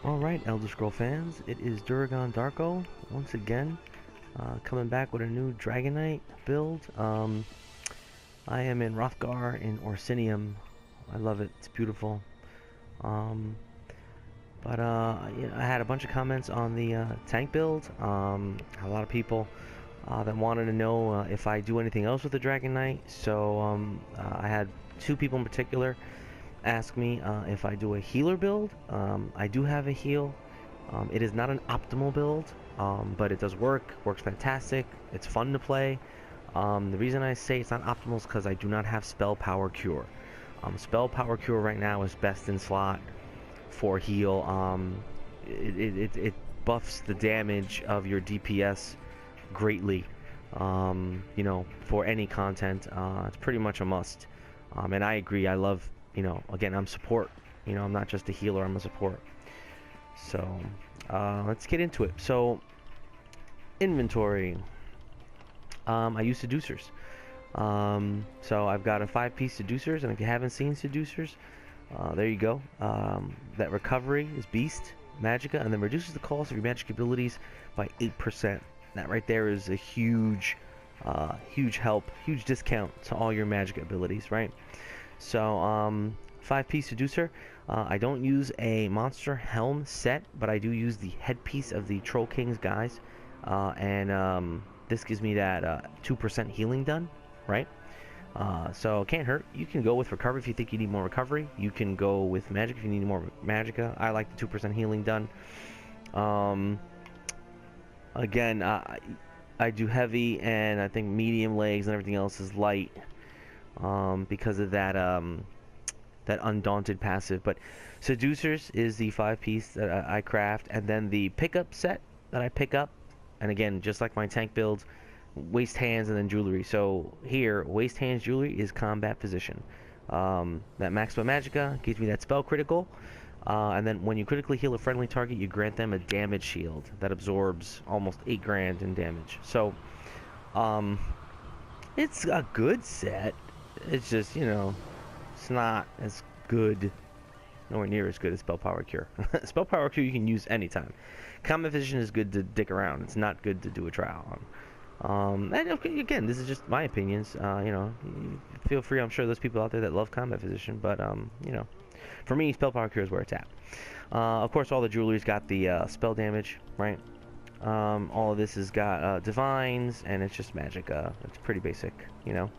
Alright, Elder Scroll fans, it is Duragon Darko once again, coming back with a new Dragonknight build. I am in Rothgar in Orsinium. I love it, it's beautiful. Yeah, I had a bunch of comments on the tank build. A lot of people that wanted to know if I do anything else with the Dragonknight. So I had two people in particular ask me if I do a healer build. I do have a heal. It is not an optimal build, but it does works fantastic. It's fun to play. The reason I say it's not optimal is because I do not have spell power cure. Spell power cure right now is best in slot for heal. It buffs the damage of your DPS greatly. You know, for any content, it's pretty much a must. And I agree. I love, you know, again, I'm support. You know, I'm not just a healer, I'm a support. So, let's get into it. So, inventory. I use seducers. So I've got a 5-piece seducers, and if you haven't seen seducers, there you go. That recovery is beast, magicka, and then reduces the cost of your magic abilities by 8%. That right there is a huge help, huge discount to all your magic abilities, right? So, 5-piece seducer. I don't use a monster helm set, but I do use the headpiece of the Troll King's guys, and this gives me that 2% healing done, right? So it can't hurt. You can go with recovery if you think you need more recovery. You can go with magic if you need more magicka. I like the 2% healing done. Again, I do heavy, and I think medium legs and everything else is light, because of that that undaunted passive. But seducers is the 5-piece that I craft, and then the pickup set that I pick up. And again, just like my tank build, waist hands and then jewelry. So here, waist hands jewelry is combat position. That maximum magicka gives me that spell critical. And then when you critically heal a friendly target, you grant them a damage shield that absorbs almost 8 grand in damage. So, it's a good set. It's just, you know, it's not as good, nowhere near as good as Spell Power Cure. Spell Power Cure you can use anytime. Combat Position is good to dick around. It's not good to do a trial on. And okay, again, this is just my opinions. You know, feel free. I'm sure there's people out there that love Combat Position, but you know, for me, Spell Power Cure is where it's at. Of course, all the jewelry's got the spell damage, right? All of this has got divines, and it's just magic. It's pretty basic, you know.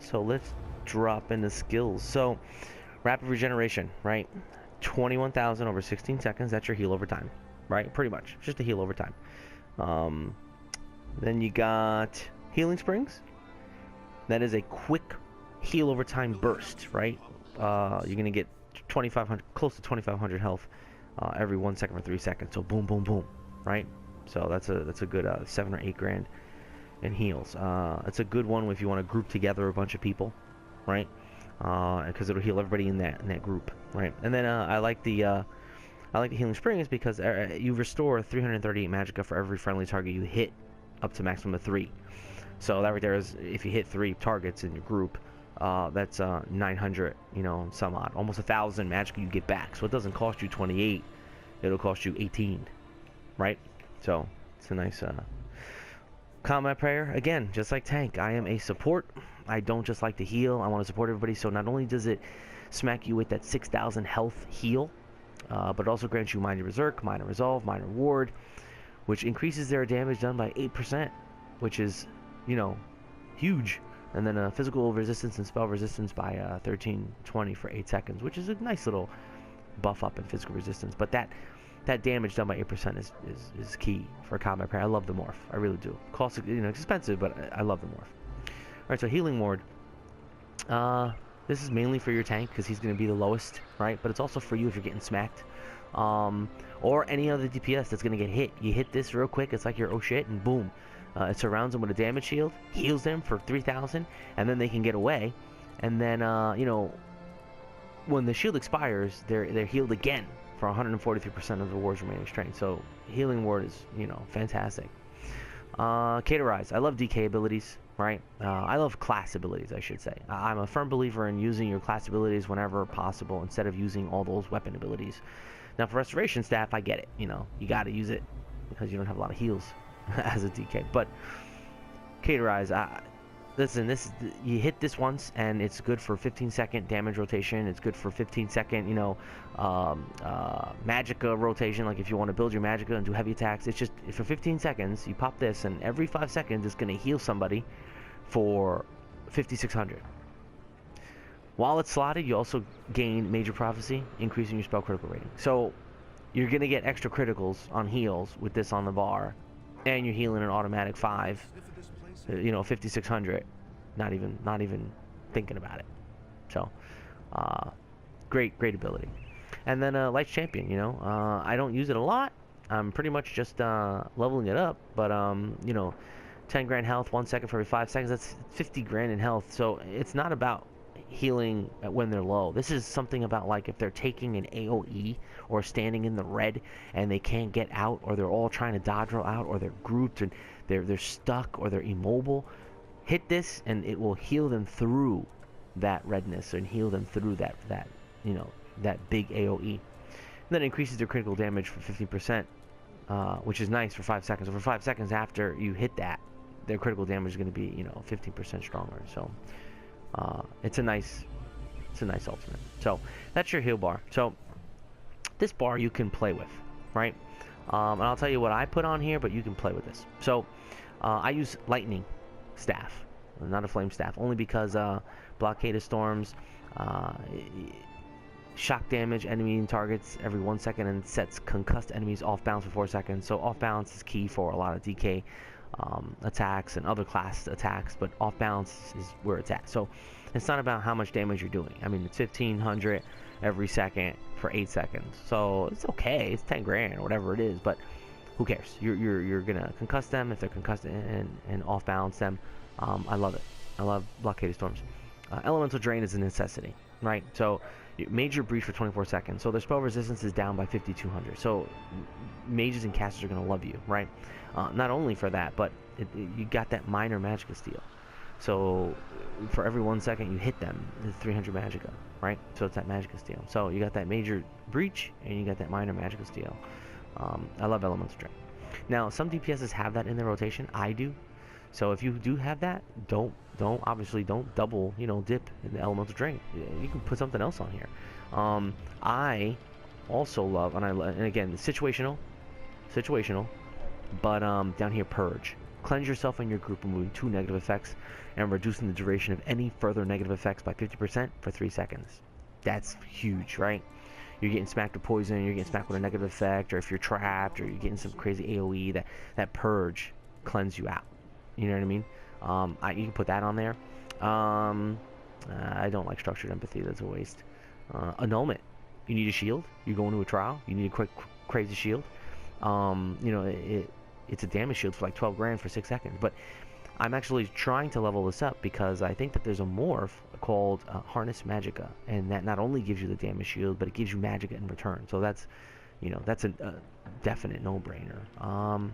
So let's drop into skills. So, rapid regeneration, right? 21,000 over 16 seconds. That's your heal over time, right? Pretty much, just a heal over time. Then you got healing springs. That is a quick heal over time burst, right? You're gonna get 2,500, close to 2,500 health every 1 second for 3 seconds. So boom, boom, boom, right? So that's a good 7 or 8 grand in heals. It's a good one if you want to group together a bunch of people, right? Because it'll heal everybody in that group, right? And then I like the healing springs because you restore 338 magicka for every friendly target you hit, up to maximum of 3. So that right there is, if you hit 3 targets in your group, that's 900, you know, some odd, almost 1,000 magicka you get back. So it doesn't cost you 28; it'll cost you 18, right? So it's a nice combat prayer. Again, just like tank, I am a support. I don't just like to heal. I want to support everybody. So not only does it smack you with that 6,000 health heal, but it also grants you minor berserk, minor resolve, minor ward, which increases their damage done by 8%, which is, you know, huge. And then physical resistance and spell resistance by 1320 for 8 seconds, which is a nice little buff up in physical resistance. But that damage done by 8% is key for a combat prayer. I love the morph. I really do. Costs, you know, expensive, but I love the morph. Alright, so healing ward. This is mainly for your tank because he's going to be the lowest, right? But it's also for you if you're getting smacked. Or any other DPS that's going to get hit. You hit this real quick, it's like you're oh shit, and boom. It surrounds them with a damage shield, heals them for 3,000, and then they can get away. And then, you know, when the shield expires, they're healed again for 143% of the ward's remaining strength. So healing ward is, you know, fantastic. Caterize. I love DK abilities. right? I love class abilities, I should say. I'm a firm believer in using your class abilities whenever possible instead of using all those weapon abilities. Now, for restoration staff, I get it. You know, you got to use it because you don't have a lot of heals as a DK. But Caterize, listen, you hit this once, and it's good for 15-second damage rotation. It's good for 15-second, you know, Magicka rotation. Like if you want to build your Magicka and do heavy attacks, it's just for 15 seconds. You pop this, and every 5 seconds, it's going to heal somebody for 5,600. While it's slotted, you also gain Major Prophecy, increasing your spell critical rating. So you're going to get extra criticals on heals with this on the bar, and you're healing an automatic 5. You know, 5,600. Not even thinking about it. So, great ability. And then Light's Champion. You know, I don't use it a lot. I'm pretty much just leveling it up. But you know, 10 grand health, 1 second for every 5 seconds. That's 50 grand in health. So it's not about healing when they're low. This is something about like if they're taking an AoE or standing in the red and they can't get out, or they're all trying to dodge roll out, or they're grouped and they're stuck, or they're immobile. Hit this and it will heal them through that redness and heal them through that you know, that big AoE. And then it increases their critical damage for 15%, which is nice for 5 seconds. So for 5 seconds after you hit that, their critical damage is going to be, you know, 15% stronger. So it's a nice ultimate. So that's your heal bar. So this bar you can play with, right? And I'll tell you what I put on here, but you can play with this. So I use lightning staff, not a flame staff, only because blockade of storms, shock damage enemy and targets every 1 second, and sets concussed enemies off balance for 4 seconds. So off balance is key for a lot of DK attacks and other class attacks, but off balance is where it's at. So it's not about how much damage you're doing. I mean, it's 1,500 every second for 8 seconds, so it's okay. It's 10 grand or whatever it is, but who cares? You're gonna concuss them if they're concussed and off balance them. I love it. I love blockade of storms. Elemental drain is a necessity, right? So major breach for 24 seconds. So their spell resistance is down by 5,200. So mages and casters are gonna love you, right? Not only for that, but you got that minor Magicka steal. So for every 1 second you hit them, it's 300 Magicka, right? So it's that Magicka steal. So you got that major breach and you got that minor Magicka steal. I love Elemental Drain. Now some DPSs have that in their rotation. I do. So if you do have that, don't double, you know, dip in the Elemental Drain. You can put something else on here. I also love, and again, situational, but down here, Purge. Cleanse yourself and your group, removing 2 negative effects and reducing the duration of any further negative effects by 50% for 3 seconds. That's huge, right? You're getting smacked with poison, you're getting smacked with a negative effect, or if you're trapped, or you're getting some crazy AoE, that Purge cleanse you out. You know what I mean? You can put that on there. I don't like Structured Empathy. That's a waste. Annulment. You need a shield. You go into a trial. You need a quick, crazy shield. You know, it's a damage shield for like 12 grand for 6 seconds. But I'm actually trying to level this up because I think that there's a morph called Harness Magicka, and that not only gives you the damage shield, but it gives you Magicka in return. So that's, you know, that's a definite no-brainer.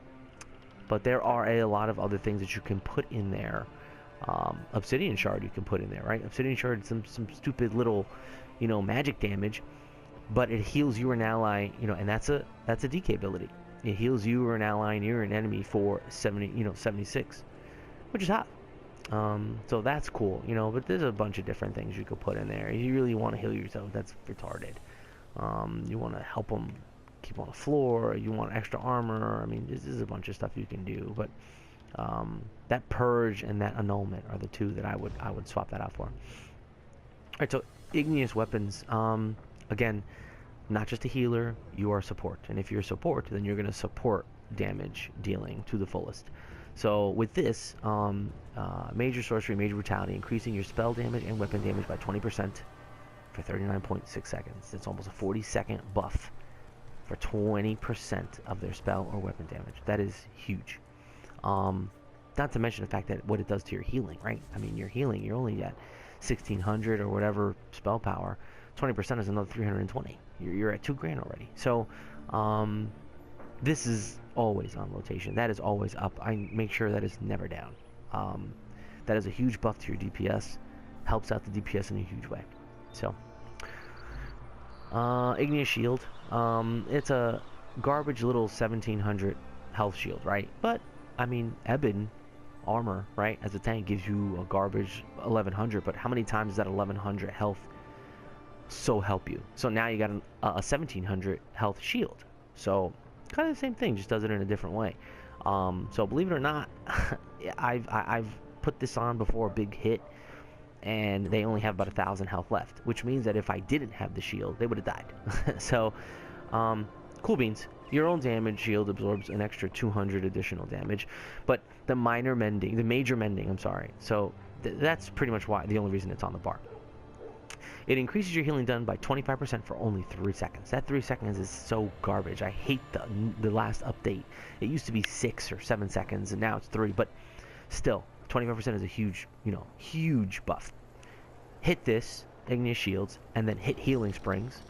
But there are a lot of other things that you can put in there. Obsidian Shard you can put in there, right? Obsidian Shard, some stupid little, you know, magic damage, but it heals you or an ally, you know, and that's a DK ability. It heals you or an ally and you're an enemy for 76, which is hot. So that's cool, you know. But there's a bunch of different things you could put in there. You really want to heal yourself, that's retarded. You want to help them keep on the floor, you want extra armor. I mean, this is a bunch of stuff you can do, but that Purge and that Annulment are the two that I would swap that out for. Alright, so Igneous Weapons, again, not just a healer, you are support, and if you're support, then you're going to support damage dealing to the fullest. So with this, Major Sorcery, Major Brutality, increasing your spell damage and weapon damage by 20% for 39.6 seconds. It's almost a 40-second buff for 20% of their spell or weapon damage. That is huge. Not to mention the fact that what it does to your healing, right? I mean, your healing, you're only at 1,600 or whatever spell power. 20% is another 320. You're at 2 grand already. So this is always on rotation. That is always up. I make sure that is never down. That is a huge buff to your DPS. Helps out the DPS in a huge way. So, Igneous Shield. It's a garbage little 1700 health shield, right? But, I mean, Ebon armor, right, as a tank gives you a garbage 1100, but how many times does that 1100 health so help you? So now you got a 1700 health shield. So, kind of the same thing, just does it in a different way. So believe it or not, I've put this on before a big hit, and they only have about 1,000 health left, which means that if I didn't have the shield, they would have died. So, cool beans. Your own damage shield absorbs an extra 200 additional damage, but the major mending, I'm sorry. So that's pretty much why, the only reason it's on the bar. It increases your healing done by 25% for only 3 seconds. That 3 seconds is so garbage. I hate the last update. It used to be 6 or 7 seconds, and now it's 3. But still, 25% is a huge, huge buff. Hit this, Igneous Shields, and then hit Healing Springs.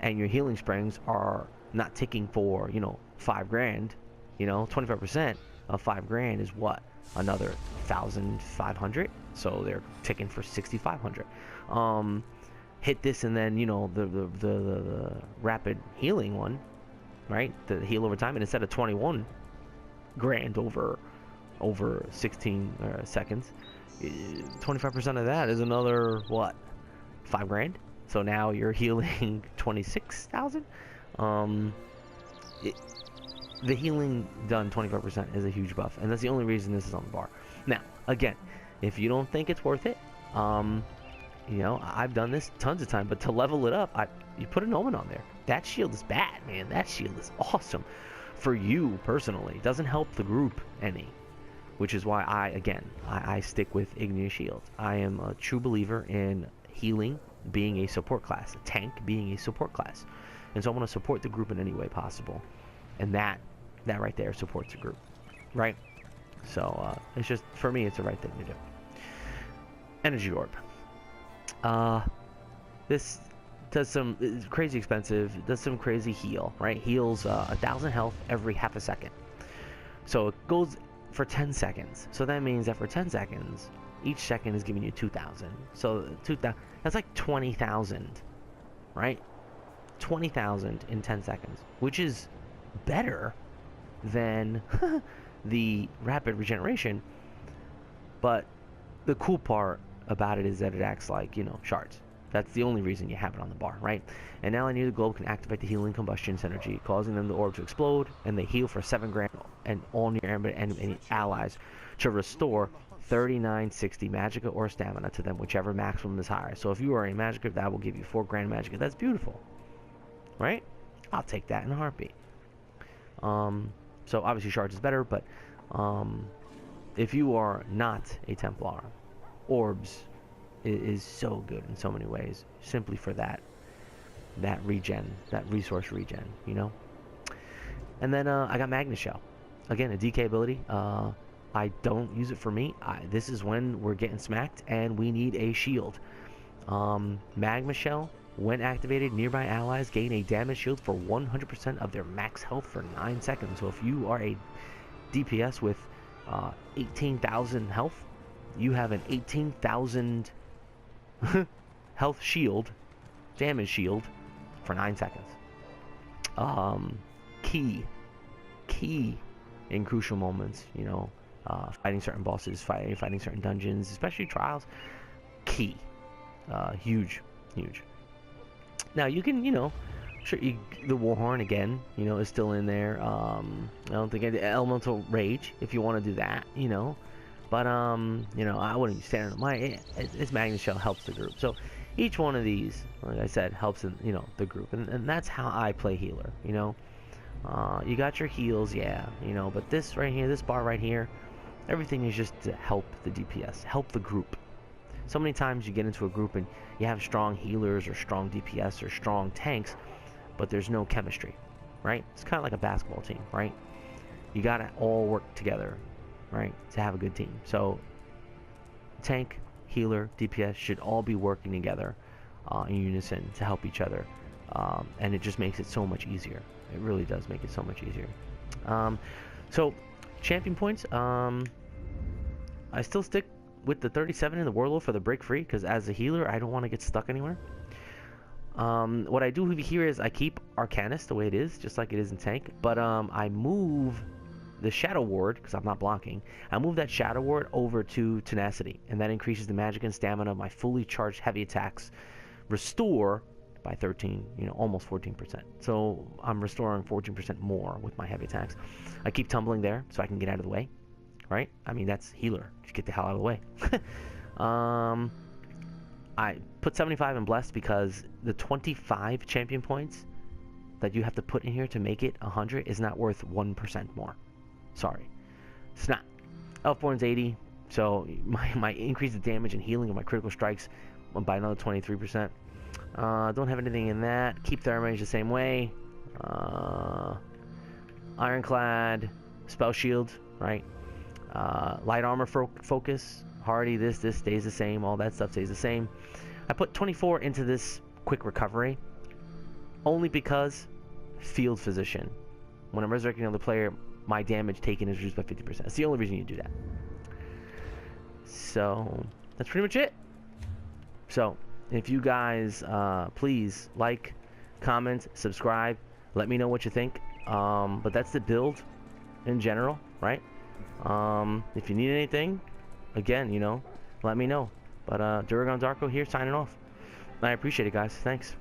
And your Healing Springs are not ticking for, 5 grand. 25% of 5 grand is what? Another 1,500? So they're ticking for 6,500. Hit this and then, the rapid healing one, right? The heal over time, and instead of 21 grand over 16 seconds, 25% of that is another, what? 5 grand? So now you're healing 26,000? The healing done 25% is a huge buff, and that's the only reason this is on the bar. Now, again, if you don't think it's worth it, I've done this tons of time, but to level it up, you put an Omen on there. That shield is bad, man. That shield is awesome for you personally. It doesn't help the group any, which is why I stick with Igneous Shield. I am a true believer in healing being a support class, a tank being a support class, and so I want to support the group in any way possible, and that right there supports the group, right? So it's just, for me, it's the right thing to do. Energy Orb. This does some, it's crazy expensive, it does some crazy heal, right? Heals 1,000 health every half a second. So it goes for 10 seconds. So that means that for 10 seconds, each second is giving you 2,000. So 2,000, that's like 20,000, right? 20,000 in 10 seconds, which is better than the rapid regeneration. But the cool part about it is that it acts like, shards. That's the only reason you have it on the bar, right? And now near the globe can activate the healing combustion synergy, causing them the orb to explode, and they heal for 7 grand, and all near enemy allies to restore 3960 magicka or stamina to them, whichever maximum is higher. So if you are a magicka, that will give you 4 grand magicka. That's beautiful, right? I'll take that in a heartbeat. So obviously shards is better, but if you are not a Templar, orbs is so good in so many ways, simply for that regen, that resource regen, And then I got Magna Shell, again a DK ability. I don't use it for me. This is when we're getting smacked and we need a shield. Magma Shell, when activated, nearby allies gain a damage shield for 100% of their max health for 9 seconds. So if you are a DPS with 18,000 health, you have an 18,000 health shield, damage shield, for 9 seconds. Key in crucial moments, fighting certain bosses, fighting certain dungeons, especially trials. Key, huge. Now you can, sure, the Warhorn again, is still in there. I don't think Elemental Rage, if you want to do that, But, I wouldn't be standing on my... It's Magna Shell helps the group. So, each one of these, like I said, helps, in, the group. And that's how I play healer, You got your heals, yeah, but this right here, this bar right here, everything is just to help the DPS, help the group. So many times you get into a group and you have strong healers or strong DPS or strong tanks, but there's no chemistry, right? It's kind of like a basketball team, right? You got to all work together, right, to have a good team. So tank, healer, DPS should all be working together in unison to help each other, and it just makes it so much easier. It really does make it so much easier. So champion points, I still stick with the 37 in the Warlord for the break free, because as a healer, I don't want to get stuck anywhere. What I do here is I keep Arcanist the way it is, just like it is in tank, but I move the Shadow Ward, because I'm not blocking. I move that Shadow Ward over to Tenacity, and that increases the magic and stamina of my fully charged heavy attacks. Restore by 13, almost 14%. So I'm restoring 14% more with my heavy attacks. I keep tumbling there so I can get out of the way, right? I mean, that's healer. Just get the hell out of the way. I put 75 in Blessed because the 25 champion points that you have to put in here to make it 100 is not worth 1% more. Sorry. It's not. Elfborn's 80, so my increase of damage and healing of my critical strikes by another 23%. Don't have anything in that. Keep Thermal Range the same way. Ironclad, Spell Shield, right? Light Armor Focus, Hardy, this stays the same. All that stuff stays the same. I put 24 into this Quick Recovery only because Field Physician. When I'm resurrecting another player, my damage taken is reduced by 50%. That's the only reason you do that. So that's pretty much it. So if you guys please like, comment, subscribe, let me know what you think. But that's the build in general, right? If you need anything, again, let me know. But Duragon Darko here signing off. I appreciate it, guys. Thanks.